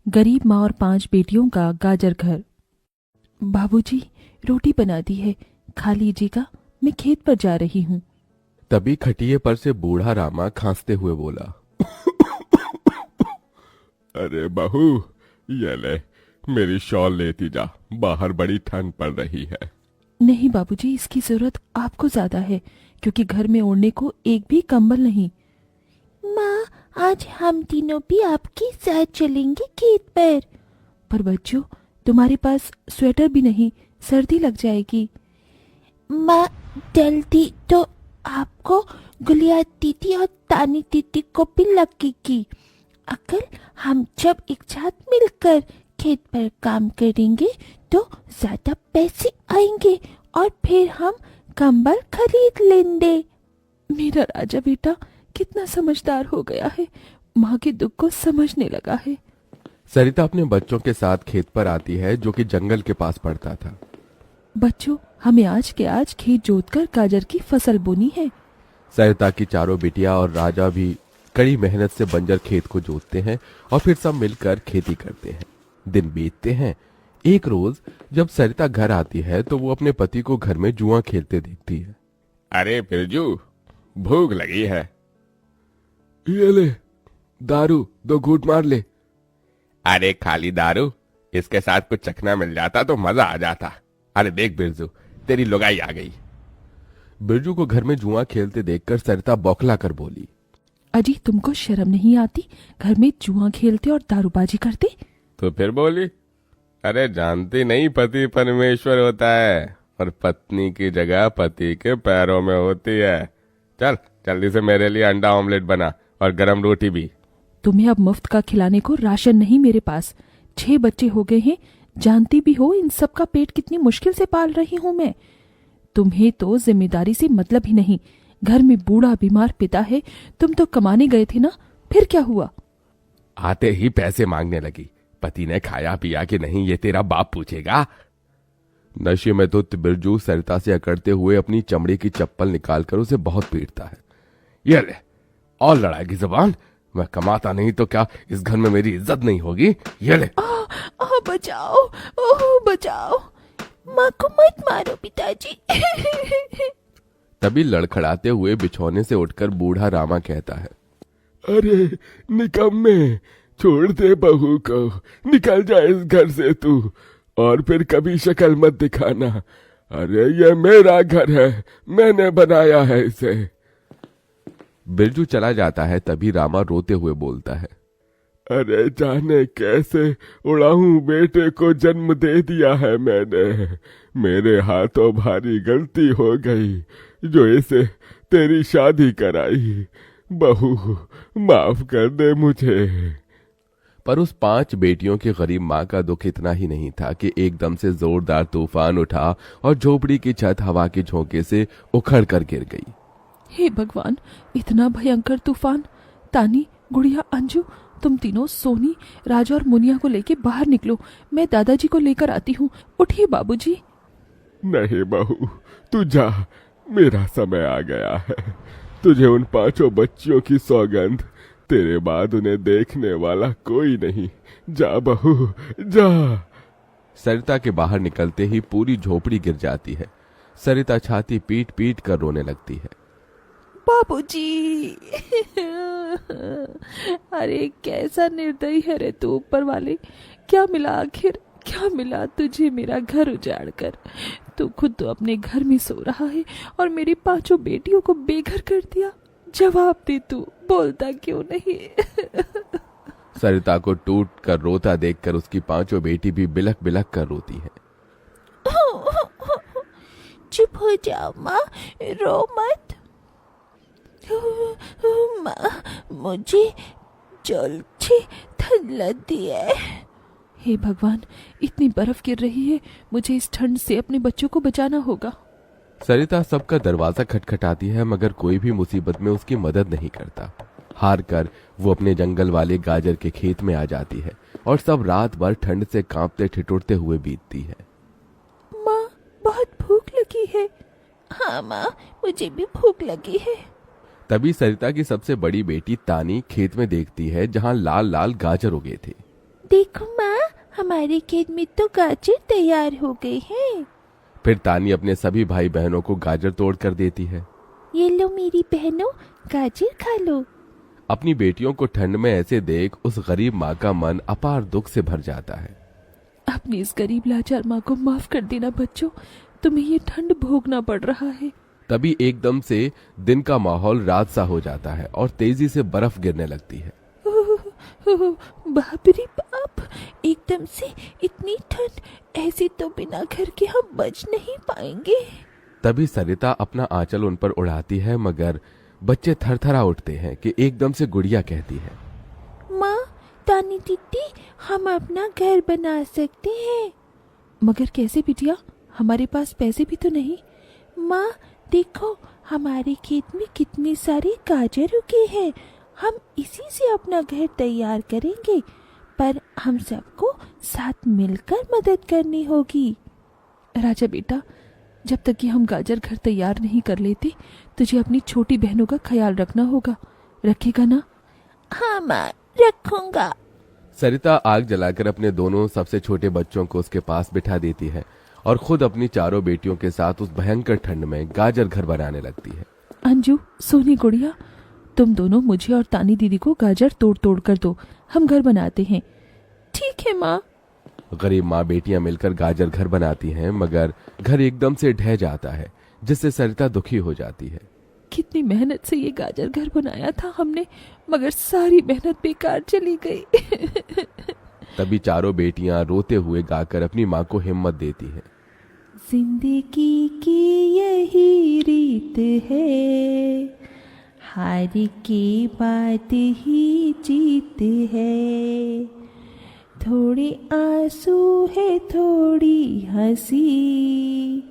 गरीब माँ और 5 बेटियों का गाजर घर। बाबूजी, रोटी बना दी है, खा लीजिएगा, मैं खेत पर जा रही हूँ। तभी खटिये पर से बूढ़ा रामा खांसते हुए बोला, अरे बहू, ये ले, मेरी शॉल लेती जा, बाहर बड़ी ठंड पड़ रही है। नहीं बाबूजी, इसकी जरूरत आपको ज्यादा है, क्योंकि घर में ओढ़ने को एक भी कंबल नहीं। माँ, आज हम तीनों भी आपके साथ चलेंगे खेत पर बच्चों, तुम्हारे पास स्वेटर भी नहीं, सर्दी लग जाएगी। माँ, जल्दी तो आपको गुलिया दीदी और तानी दीदी को भी लगेगी। अगर हम जब एक साथ मिलकर खेत पर काम करेंगे तो ज्यादा पैसे आएंगे और फिर हम कंबल खरीद लेंगे। मेरा राजा बेटा कितना समझदार हो गया है, माँ के दुख को समझने लगा है। सरिता अपने बच्चों के साथ खेत पर आती है, जो कि जंगल के पास पड़ता था। बच्चों, हमें आज के आज खेत जोतकर गाजर की फसल बोनी है। सरिता की चारों बिटिया और राजा भी कड़ी मेहनत से बंजर खेत को जोतते हैं और फिर सब मिलकर खेती करते हैं। दिन बीतते हैं। एक रोज जब सरिता घर आती है तो वो अपने पति को घर में जुआ खेलते देखती है। अरे बिरजू, भूख लगी है। ये ले, दारू 2 घूंट मार ले। अरे खाली दारू, इसके साथ कुछ चखना मिल जाता तो मजा आ जाता। अरे देख बिरजू, तेरी लुगाई आ गई। बिरजू को घर में जुआ खेलते देखकर सरिता बौखला कर बोली, अजी, तुमको शर्म नहीं आती? घर में जुआ खेलते और दारूबाजी करते। तो फिर बोली, अरे जानती नहीं, पति परमेश्वर होता है और पत्नी की जगह पति के पैरों में होती है। चल जल्दी से मेरे लिए अंडा ऑमलेट बना और गरम रोटी भी। तुम्हें अब मुफ्त का खिलाने को राशन नहीं मेरे पास। 6 बच्चे हो गए हैं, जानती भी हो इन सब का पेट कितनी मुश्किल से पाल रही हूँ मैं। तुम्हें तो जिम्मेदारी से मतलब ही नहीं। घर में बूढ़ा बीमार पिता है, तुम तो कमाने गए थे ना, फिर क्या हुआ? आते ही पैसे मांगने लगी। पति ने खाया पिया कि नहीं ये तेरा बाप पूछेगा। नशे में तो बिरजू सरिता से अकड़ते हुए अपनी चमड़े की चप्पल निकालकर उसे बहुत पीटता है। ये ले, और लड़ाएगी जुबान? मैं कमाता नहीं तो क्या इस घर में मेरी इज्जत नहीं होगी? ये ले। बचाओ, ओह बचाओ, माँ को मत मारो पिताजी। तभी लड़खड़ाते हुए बिछौने से उठकर बूढ़ा रामा कहता है, अरे निकम्मे, छोड़ दे बहू को, निकल जा इस घर से तू, और फिर कभी शक्ल मत दिखाना। अरे ये मेरा घर है, मैंने बनाया है इसे। बिरजू चला जाता है। तभी रामा रोते हुए बोलता है, अरे जाने कैसे उड़ाऊं बेटे को जन्म दे दिया है मैंने। मेरे हाथों भारी गलती हो गई जो इसे तेरी शादी कराई। बहू माफ कर दे मुझे। पर उस 5 बेटियों की गरीब माँ का दुख इतना ही नहीं था कि एकदम से जोरदार तूफान उठा और झोपड़ी की छत हवा के झोंके से उखड़ कर गिर गई। हे भगवान, इतना भयंकर तूफान! तानी, गुड़िया, अंजू, तुम तीनों सोनी, राजा और मुनिया को लेके बाहर निकलो, मैं दादाजी को लेकर आती हूँ। उठिए बाबूजी। नहीं बहू, तू जा, मेरा समय आ गया है। तुझे उन 5 बच्चियों की सौगंध, तेरे बाद उन्हें देखने वाला कोई नहीं। जा बहू, जा। सरिता के बाहर निकलते ही पूरी झोपड़ी गिर जाती है। सरिता छाती पीट पीट कर रोने लगती है। बाबूजी। अरे कैसा निर्दयी है रे तू ऊपर वाले! क्या मिला आखिर, क्या मिला तुझे मेरा घर उजाड़ कर? तू खुद तो अपने घर में सो रहा है और मेरी 5 बेटियों को बेघर कर दिया। जवाब दे, तू बोलता क्यों नहीं? सरिता को टूट कर रोता देखकर उसकी 5 बेटी भी बिलख बिलख कर रोती है। चुप हो जाओ माँ, रो मत। माँ, मुझे जल्दी ठंड लगती है। हे भगवान, इतनी बर्फ गिर रही है, मुझे इस ठंड से अपने बच्चों को बचाना होगा। सरिता सबका दरवाजा खटखटाती है, मगर कोई भी मुसीबत में उसकी मदद नहीं करता। हार कर वो अपने जंगल वाले गाजर के खेत में आ जाती है और सब रात भर ठंड से कांपते ठिठुरते हुए बीतती है। माँ, बहुत भूख लगी है। हाँ माँ, मुझे भी भूख लगी है। तभी सरिता की सबसे बड़ी बेटी तानी खेत में देखती है जहां लाल लाल गाजर उगे थे। देखो माँ, हमारे खेत में तो गाजर तैयार हो गए हैं। फिर तानी अपने सभी भाई बहनों को गाजर तोड़ कर देती है। ये लो मेरी बहनों, गाजर खा लो। अपनी बेटियों को ठंड में ऐसे देख उस गरीब माँ का मन अपार दुख से भर जाता है। अपनी इस गरीब लाचार माँ को माफ कर देना बच्चों, तुम्हें ये ठंड भोगना पड़ रहा है। तभी एकदम से दिन का माहौल रात सा हो जाता है और तेजी से बर्फ गिरने लगती है। बाप रे बाप, एकदम से इतनी ठंड, ऐसे तो बिना घर के हम बच नहीं पाएंगे। तभी सरिता अपना आंचल उन पर उड़ाती है, मगर बच्चे थरथरा उठते हैं कि एकदम से गुड़िया कहती है, माँ, तानी दीदी, हम अपना घर बना सकते हैं। मगर कैसे बिटिया, हमारे पास पैसे भी तो नहीं। माँ देखो, हमारे खेत में कितने सारे गाजर उगे हैं, हम इसी से अपना घर तैयार करेंगे, पर हम सबको साथ मिलकर मदद करनी होगी। राजा बेटा, जब तक कि हम गाजर घर तैयार नहीं कर लेते, तुझे अपनी छोटी बहनों का ख्याल रखना होगा, रखेगा ना? हाँ माँ, रखूंगा। सरिता आग जलाकर अपने दोनों सबसे छोटे बच्चों को उसके पास बिठा देती है और खुद अपनी चारों बेटियों के साथ उस भयंकर ठंड में गाजर घर बनाने लगती है। अंजू, सोनी, गुड़िया, तुम दोनों मुझे और तानी दीदी को गाजर तोड़ तोड़ कर दो, हम घर बनाते हैं। ठीक है माँ। गरीब माँ बेटियां मिलकर गाजर घर बनाती हैं, मगर घर एकदम से ढह जाता है, जिससे सरिता दुखी हो जाती है। कितनी मेहनत से ये गाजर घर बनाया था हमने, मगर सारी मेहनत बेकार चली गई। तभी चारों बेटियां रोते हुए गाकर अपनी माँ को हिम्मत देती हैं। जिंदगी की यही रीत है, हार के बाद ही जीत है, थोड़े आंसू है थोड़ी हंसी,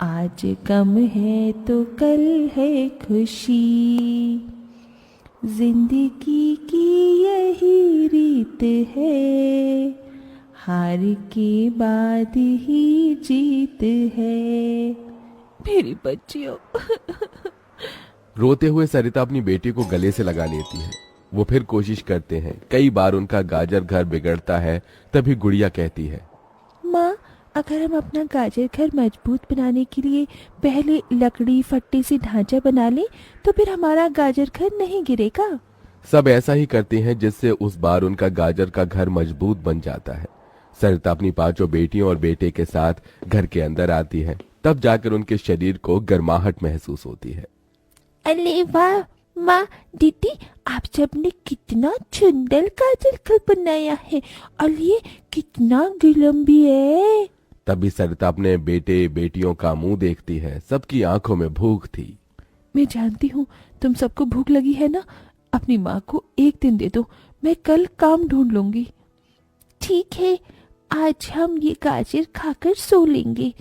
आज गम है तो कल है खुशी, जिंदगी की यही रीत है, हार के बाद ही जीत है। मेरी बच्चियों। रोते हुए सरिता अपनी बेटी को गले से लगा लेती है। वो फिर कोशिश करते हैं, कई बार उनका गाजर घर बिगड़ता है। तभी गुड़िया कहती है, माँ, अगर हम अपना गाजर घर मजबूत बनाने के लिए पहले लकड़ी फट्टे से ढांचा बना लें, तो फिर हमारा गाजर घर नहीं गिरेगा। सब ऐसा ही करते हैं, जिससे उस बार उनका गाजर का घर मजबूत बन जाता है। सरिता अपनी पांचों बेटियों और बेटे के साथ घर के अंदर आती है, तब जाकर उनके शरीर को गर्माहट महसूस होती है। अरे वाह माँ, दीदी, आप सबने कितना सुंदर गाजर घर बनाया है, और ये कितना गर्म भी है। तभी सरिता अपने बेटे बेटियों का मुंह देखती है। सबकी आंखों में भूख थी। मैं जानती हूँ तुम सबको भूख लगी है ना, अपनी माँ को एक दिन दे दो, मैं कल काम ढूंढ लूंगी। ठीक है, आज हम ये गाजर खाकर सो लेंगे।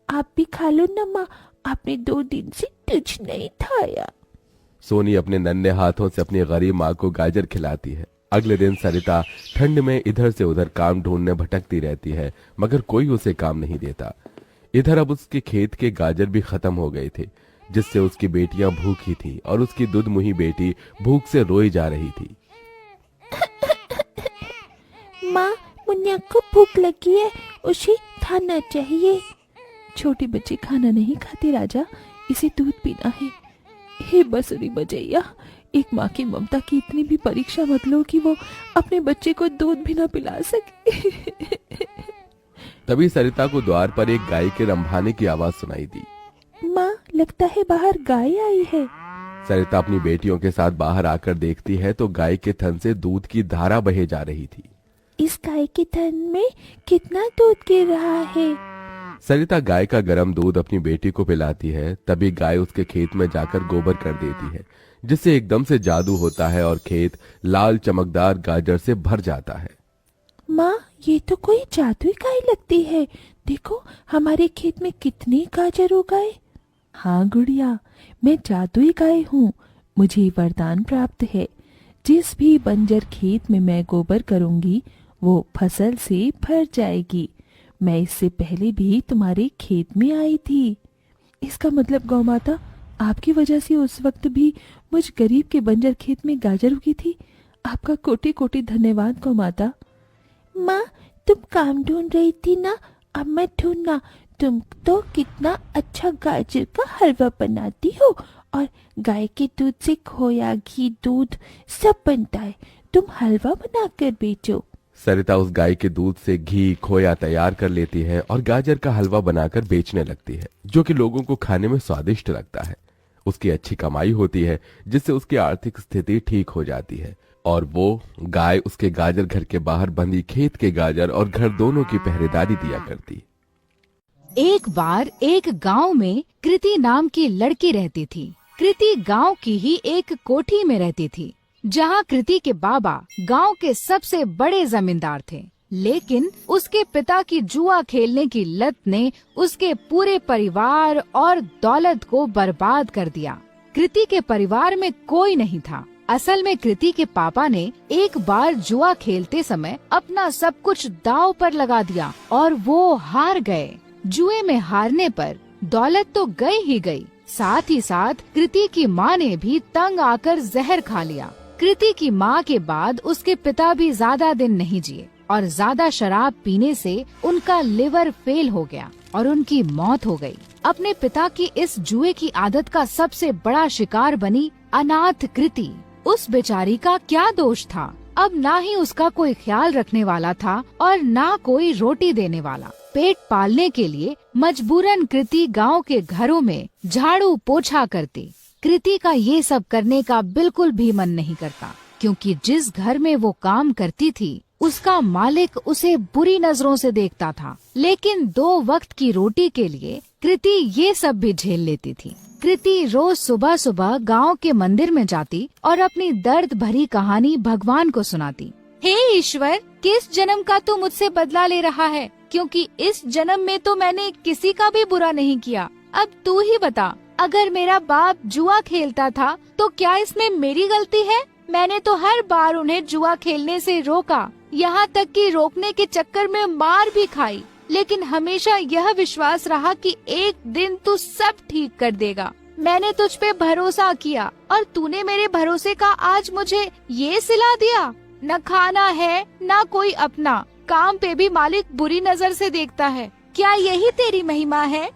आप भी खा लो ना माँ, आपने 2 दिन से कुछ नहीं खाया। सोनी अपने नन्हे हाथों से अपनी गरीब माँ को गाजर खिलाती है। अगले दिन सरिता ठंड में इधर से उधर काम ढूंढने भटकती रहती है, मगर कोई उसे काम नहीं देता। इधर अब उसके खेत के गाजर भी खत्म हो गए थे, जिससे उसकी बेटियां भूखी थी और उसकी दूधमुही बेटी भूख से रोई जा रही थी। माँ, मुन्ना को भूख लगी है, उसे खाना चाहिए। छोटे बच्चे खाना नहीं खाते राजा, इसे दूध पीना है। हे बसुरी बजैया, एक माँ की ममता की इतनी भी परीक्षा मत लो कि वो अपने बच्चे को दूध भी ना पिला सके। तभी सरिता को द्वार पर एक गाय के रंभाने की आवाज सुनाई दी। माँ, लगता है बाहर गाय आई है। सरिता अपनी बेटियों के साथ बाहर आकर देखती है तो गाय के थन से दूध की धारा बहे जा रही थी। इस गाय के थन में कितना दूध गिर रहा है। सरिता गाय का गर्म दूध अपनी बेटी को पिलाती है। तभी गाय उसके खेत में जाकर गोबर कर देती है, जिससे एकदम से जादू होता है और खेत लाल चमकदार गाजर से भर जाता है। माँ, ये तो कोई जादुई गाय लगती है। देखो, हमारे खेत में कितने गाजर हो गए। हाँ गुड़िया, मैं जादुई गाय हूँ। मुझे वरदान प्राप्त है, जिस भी बंजर खेत में मैं गोबर करूंगी वो फसल से भर जाएगी। मैं इससे पहले भी तुम्हारे खेत में आई थी। इसका मतलब गौ माता, आपकी वजह से उस वक्त भी मुझ गरीब के बंजर खेत में गाजर उगी थी। आपका कोटि कोटि धन्यवाद गौ माता। माँ, तुम काम ढूंढ रही थी ना, अब मैं ढूंढना। तुम तो कितना अच्छा गाजर का हलवा बनाती हो, और गाय के दूध से खोया, घी, दूध सब बनता है। तुम हलवा बनाकर बेचो। सरिता उस गाय के दूध से घी, खोया तैयार कर लेती है और गाजर का हलवा बनाकर बेचने लगती है, जो कि लोगों को खाने में स्वादिष्ट लगता है। उसकी अच्छी कमाई होती है, जिससे उसकी आर्थिक स्थिति ठीक हो जाती है और वो गाय उसके गाजर घर के बाहर बंधी खेत के गाजर और घर दोनों की पहरेदारी दिया करती। एक बार एक गांव में कृति नाम की लड़की रहती थी। कृति गांव की ही एक कोठी में रहती थी, जहां कृति के बाबा गांव के सबसे बड़े जमींदार थे। लेकिन उसके पिता की जुआ खेलने की लत ने उसके पूरे परिवार और दौलत को बर्बाद कर दिया। कृति के परिवार में कोई नहीं था। असल में कृति के पापा ने एक बार जुआ खेलते समय अपना सब कुछ दांव पर लगा दिया और वो हार गए। जुए में हारने पर दौलत तो गई ही गई, साथ ही साथ कृति की माँ ने भी तंग आकर जहर खा लिया। कृति की माँ के बाद उसके पिता भी ज्यादा दिन नहीं जिए और ज्यादा शराब पीने से उनका लिवर फेल हो गया और उनकी मौत हो गई। अपने पिता की इस जुए की आदत का सबसे बड़ा शिकार बनी अनाथ कृति। उस बेचारी का क्या दोष था? अब ना ही उसका कोई ख्याल रखने वाला था और ना कोई रोटी देने वाला। पेट पालने के लिए मजबूरन कृति गांव के घरों में झाड़ू पोछा करती। कृति का ये सब करने का बिल्कुल भी मन नहीं करता, क्योंकि जिस घर में वो काम करती थी उसका मालिक उसे बुरी नजरों से देखता था। लेकिन 2 वक्त की रोटी के लिए कृति ये सब भी झेल लेती थी। कृति रोज सुबह सुबह गांव के मंदिर में जाती और अपनी दर्द भरी कहानी भगवान को सुनाती। हे ईश्वर, किस जन्म का तू मुझसे बदला ले रहा है? क्योंकि इस जन्म में तो मैंने किसी का भी बुरा नहीं किया। अब तू ही बता, अगर मेरा बाप जुआ खेलता था तो क्या इसमें मेरी गलती है? मैंने तो हर बार उन्हें जुआ खेलने से रोका, यहाँ तक कि रोकने के चक्कर में मार भी खाई, लेकिन हमेशा यह विश्वास रहा कि एक दिन तू सब ठीक कर देगा। मैंने तुझ पे भरोसा किया और तूने मेरे भरोसे का आज मुझे ये सिला दिया। न खाना है न कोई अपना, काम पे भी मालिक बुरी नजर से देखता है। क्या यही तेरी महिमा है?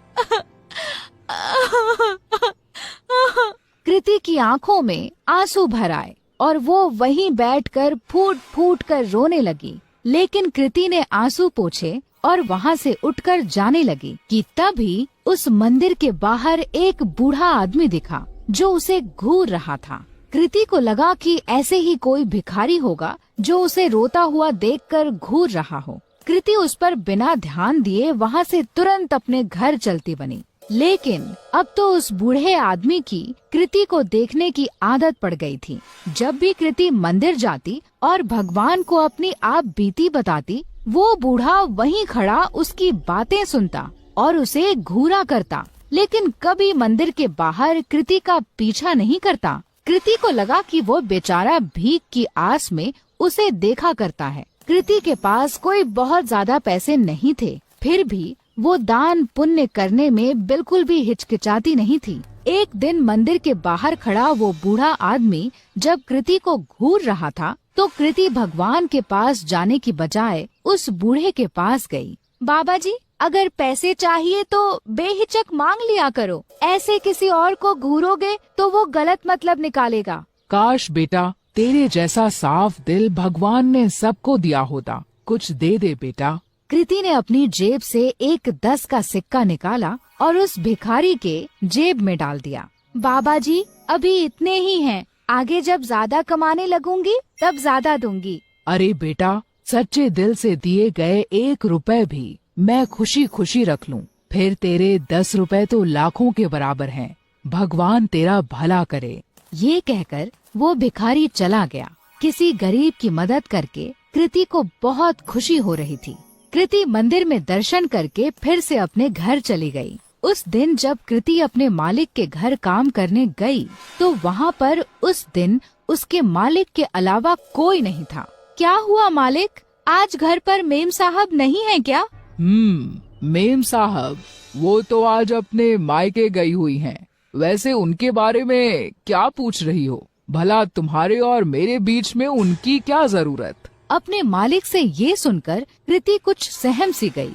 कृति की आंखों में आंसू भर आए और वो वहीं बैठकर फूट फूट कर रोने लगी। लेकिन कृति ने आंसू पोंछे और वहाँ से उठकर जाने लगी कि तभी उस मंदिर के बाहर एक बूढ़ा आदमी दिखा जो उसे घूर रहा था। कृति को लगा कि ऐसे ही कोई भिखारी होगा जो उसे रोता हुआ देखकर घूर रहा हो। कृति उस पर बिना ध्यान दिए वहाँ से तुरंत अपने घर चलती बनी। लेकिन अब तो उस बूढ़े आदमी की कृति को देखने की आदत पड़ गई थी। जब भी कृति मंदिर जाती और भगवान को अपनी आप बीती बताती, वो बूढ़ा वहीं खड़ा उसकी बातें सुनता और उसे घूरा करता, लेकिन कभी मंदिर के बाहर कृति का पीछा नहीं करता। कृति को लगा कि वो बेचारा भीख की आस में उसे देखा करता है। कृति के पास कोई बहुत ज्यादा पैसे नहीं थे, फिर भी वो दान पुण्य करने में बिल्कुल भी हिचकिचाती नहीं थी। एक दिन मंदिर के बाहर खड़ा वो बूढ़ा आदमी जब कृति को घूर रहा था, तो कृति भगवान के पास जाने की बजाय उस बूढ़े के पास गई। बाबा जी, अगर पैसे चाहिए तो बेहिचक मांग लिया करो, ऐसे किसी और को घूरोगे तो वो गलत मतलब निकालेगा। काश बेटा, तेरे जैसा साफ दिल भगवान ने सबको दिया होता। कुछ दे दे बेटा। कृति ने अपनी जेब से एक 10 का सिक्का निकाला और उस भिखारी के जेब में डाल दिया। बाबा जी, अभी इतने ही हैं, आगे जब ज्यादा कमाने लगूंगी तब ज्यादा दूंगी। अरे बेटा, सच्चे दिल से दिए गए 1 रुपए भी मैं खुशी खुशी रख लूं, फिर तेरे 10 रुपए तो लाखों के बराबर हैं। भगवान तेरा भला करे। ये कहकर वो भिखारी चला गया। किसी गरीब की मदद करके कृति को बहुत खुशी हो रही थी। कृति मंदिर में दर्शन करके फिर से अपने घर चली गई। उस दिन जब कृति अपने मालिक के घर काम करने गई, तो वहाँ पर उस दिन उसके मालिक के अलावा कोई नहीं था। क्या हुआ मालिक, आज घर पर मेम साहब नहीं है क्या? मेम साहब, वो तो आज अपने मायके गई हुई हैं। वैसे उनके बारे में क्या पूछ रही हो? भला तुम्हारे और मेरे बीच में उनकी क्या जरूरत? अपने मालिक से ये सुनकर कृति कुछ सहम सी गई।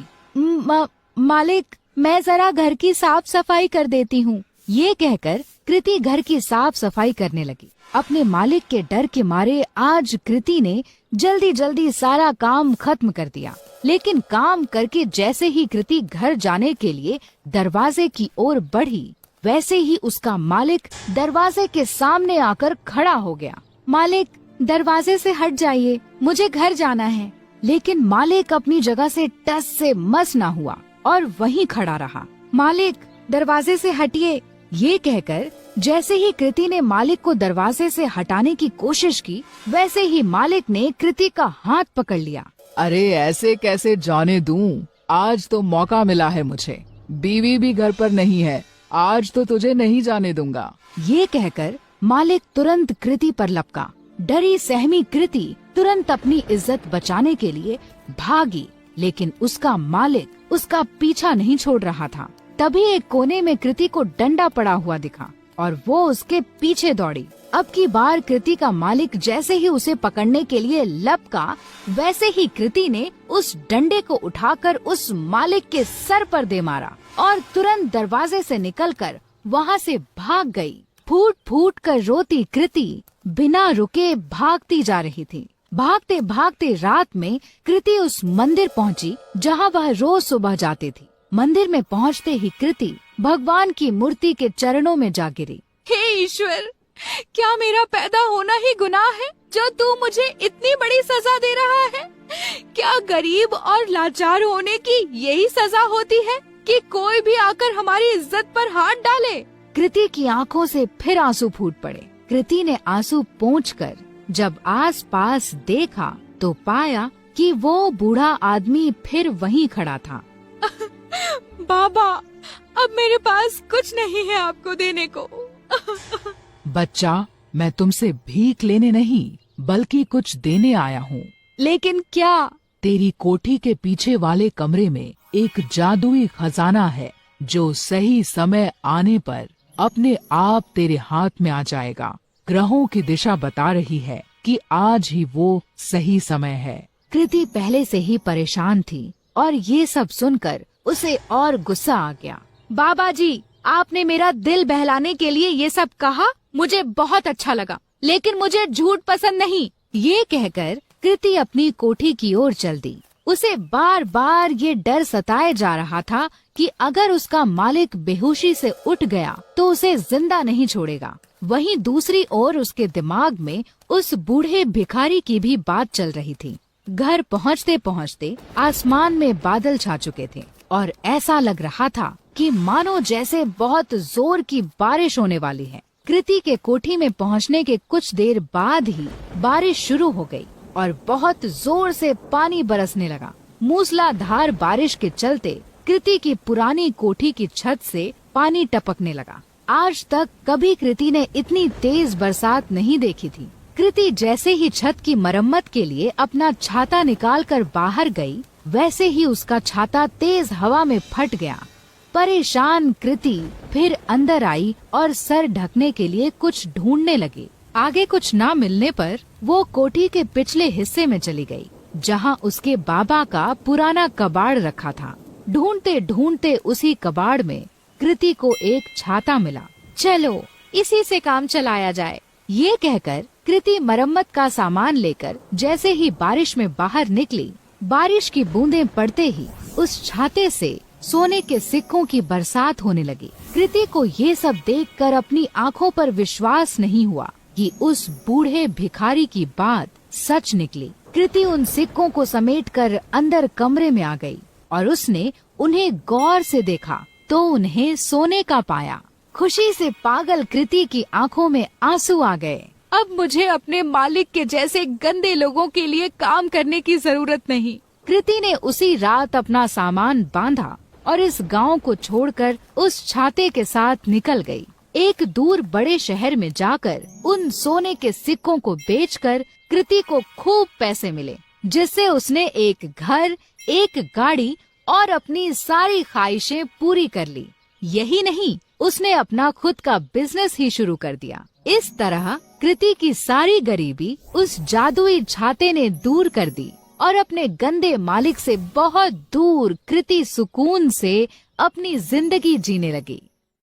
मालिक, मैं जरा घर की साफ सफाई कर देती हूँ। ये कहकर कृति घर की साफ सफाई करने लगी। अपने मालिक के डर के मारे आज कृति ने जल्दी जल्दी सारा काम खत्म कर दिया। लेकिन काम करके जैसे ही कृति घर जाने के लिए दरवाजे की ओर बढ़ी, वैसे ही उसका मालिक दरवाजे के सामने आकर खड़ा हो गया। मालिक, दरवाजे से हट जाइए, मुझे घर जाना है। लेकिन मालिक अपनी जगह से टस से मस ना हुआ और वहीं खड़ा रहा। मालिक, दरवाजे से हटिए। ये कहकर जैसे ही कृति ने मालिक को दरवाजे से हटाने की कोशिश की, वैसे ही मालिक ने कृति का हाथ पकड़ लिया। अरे ऐसे कैसे जाने दूं? आज तो मौका मिला है मुझे। बीवी भी घर पर नहीं है, आज तो तुझे नहीं जाने दूंगा। ये कहकर मालिक तुरंत कृति पर लपका। डरी सहमी कृति तुरंत अपनी इज्जत बचाने के लिए भागी, लेकिन उसका मालिक उसका पीछा नहीं छोड़ रहा था। तभी एक कोने में कृति को डंडा पड़ा हुआ दिखा और वो उसके पीछे दौड़ी। अब की बार कृति का मालिक जैसे ही उसे पकड़ने के लिए लपका, वैसे ही कृति ने उस डंडे को उठाकर उस मालिक के सर पर दे मारा और तुरंत दरवाजे से निकलकर वहाँ से भाग गई। फूट फूट कर रोती कृति बिना रुके भागती जा रही थी। भागते भागते रात में कृति उस मंदिर पहुँची जहाँ वह रोज सुबह जाती थी। मंदिर में पहुँचते ही कृति भगवान की मूर्ति के चरणों में जा गिरी। हे ईश्वर, क्या मेरा पैदा होना ही गुनाह है जो तू मुझे इतनी बड़ी सजा दे रहा है? क्या गरीब और लाचार होने की यही सजा होती है कि कोई भी आकर हमारी इज्जत पर हाथ डाले? कृति की आंखों से फिर आंसू फूट पड़े। कृति ने आंसू पोंछकर जब आस-पास देखा तो पाया कि वो बूढ़ा आदमी फिर वहीं खड़ा था। बाबा, अब मेरे पास कुछ नहीं है आपको देने को। बच्चा, मैं तुमसे भीख लेने नहीं बल्कि कुछ देने आया हूँ। लेकिन क्या? तेरी कोठी के पीछे वाले कमरे में एक जादुई खजाना है जो सही समय आने पर अपने आप तेरे हाथ में आ जाएगा। ग्रहों की दिशा बता रही है कि आज ही वो सही समय है। कृति पहले से ही परेशान थी और ये सब सुनकर उसे और गुस्सा आ गया। बाबा जी, आपने मेरा दिल बहलाने के लिए ये सब कहा, मुझे बहुत अच्छा लगा, लेकिन मुझे झूठ पसंद नहीं। ये कहकर कृति अपनी कोठी की ओर चल दी। उसे बार बार ये डर सताए जा रहा था कि अगर उसका मालिक बेहोशी से उठ गया तो उसे जिंदा नहीं छोड़ेगा। वहीं दूसरी ओर उसके दिमाग में उस बूढ़े भिखारी की भी बात चल रही थी। घर पहुँचते पहुँचते आसमान में बादल छा चुके थे और ऐसा लग रहा था कि मानो जैसे बहुत जोर की बारिश होने वाली है। कृति के कोठी में पहुँचने के कुछ देर बाद ही बारिश शुरू हो गई और बहुत जोर से पानी बरसने लगा। मूसलाधार बारिश के चलते कृति की पुरानी कोठी की छत से पानी टपकने लगा। आज तक कभी कृति ने इतनी तेज बरसात नहीं देखी थी। कृति जैसे ही छत की मरम्मत के लिए अपना छाता निकालकर बाहर गई, वैसे ही उसका छाता तेज हवा में फट गया। परेशान कृति फिर अंदर आई और सर ढकने के लिए कुछ ढूंढने लगी। आगे कुछ ना मिलने पर वो कोठी के पिछले हिस्से में चली गई, जहाँ उसके बाबा का पुराना कबाड़ रखा था। ढूंढते ढूंढते उसी कबाड़ में कृति को एक छाता मिला। चलो, इसी से काम चलाया जाए। ये कहकर कृति मरम्मत का सामान लेकर जैसे ही बारिश में बाहर निकली, बारिश की बूंदें पड़ते ही उस छाते से सोने के सिक्कों की बरसात होने लगी। कृति को ये सब देखकर अपनी आंखों पर विश्वास नहीं हुआ कि उस बूढ़े भिखारी की बात सच निकली। कृति उन सिक्कों को समेटकर अंदर कमरे में आ गई और उसने उन्हें गौर से देखा तो उन्हें सोने का पाया। खुशी से पागल कृति की आंखों में आंसू आ गए। अब मुझे अपने मालिक के जैसे गंदे लोगों के लिए काम करने की जरूरत नहीं। कृति ने उसी रात अपना सामान बांधा और इस गांव को छोड़कर उस छाते के साथ निकल गई। एक दूर बड़े शहर में जाकर उन सोने के सिक्कों को बेचकर कृति को खूब पैसे मिले, जिससे उसने एक घर, एक गाड़ी और अपनी सारी ख्वाहिशें पूरी कर ली। यही नहीं, उसने अपना खुद का बिजनेस ही शुरू कर दिया। इस तरह कृति की सारी गरीबी उस जादुई छाते ने दूर कर दी और अपने गंदे मालिक से बहुत दूर कृति सुकून से अपनी जिंदगी जीने लगी।